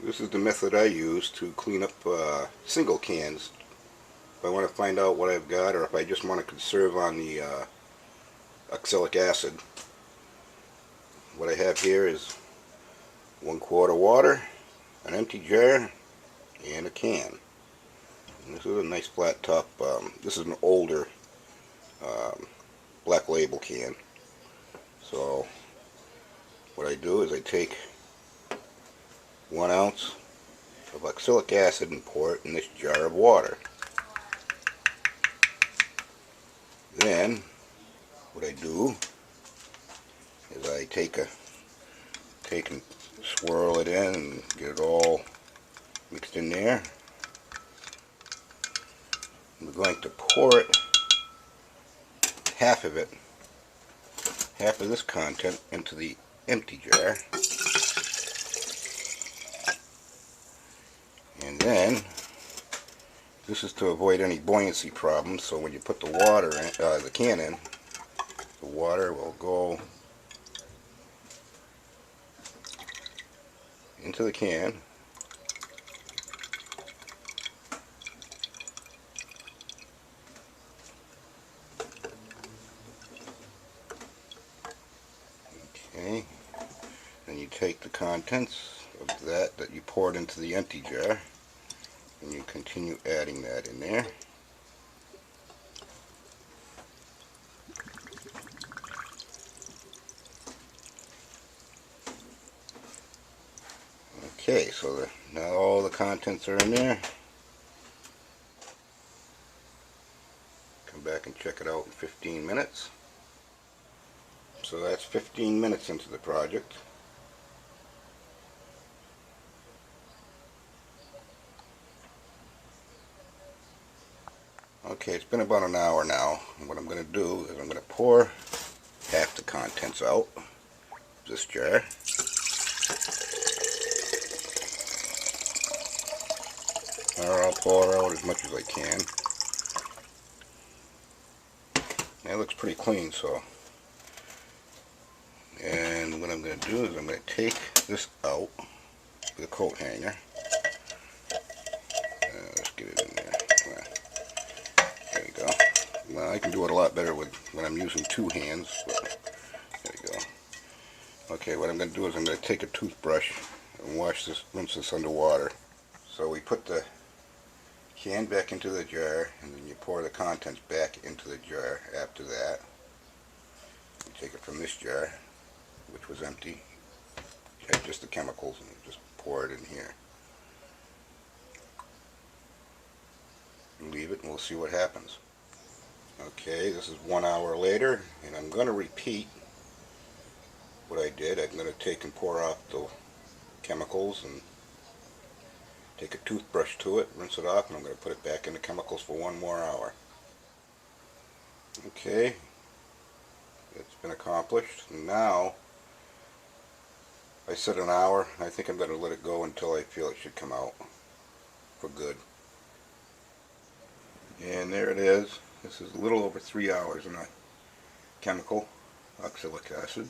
This is the method I use to clean up single cans. If I want to find out what I've got, or if I just want to conserve on the oxalic acid. What I have here is 1 quart of water, an empty jar, and a can. And this is a nice flat top. This is an older Black Label can. So what I do is I take 1 ounce of oxalic acid and pour it in this jar of water. Then what I do is I take and swirl it in and get it all mixed in there. We're going to pour it, half of this content, into the empty jar. And then, this is to avoid any buoyancy problems, so when you put the water in, the can in, the water will go into the can. Okay, then you take the contents of that you poured into the empty jar, and you continue adding that in there. Okay, so now all the contents are in there. Come back and check it out in 15 minutes. So that's 15 minutes into the project. Okay, it's been about an hour now, and what I'm going to do is I'm going to pour half the contents out of this jar. Or I'll pour out as much as I can. That looks pretty clean, so. And what I'm going to do is I'm going to take this out with a coat hanger. Let's get it in there. There you go. Well, I can do it a lot better when I'm using 2 hands, but there you go. Okay, what I'm going to do is I'm going to take a toothbrush and rinse this underwater. So we put the can back into the jar, and then you pour the contents back into the jar after that. You take it from this jar, which was empty, had just the chemicals, and you just pour it in here. Leave it and we'll see what happens. Okay, this is 1 hour later, and I'm going to repeat what I did. I'm going to take and pour out the chemicals and take a toothbrush to it, rinse it off, and I'm going to put it back in the chemicals for 1 more hour. Okay, it's been accomplished. Now, I said an hour. I think I'm going to let it go until I feel it should come out for good. And there it is. This is a little over 3 hours in a chemical, oxalic acid.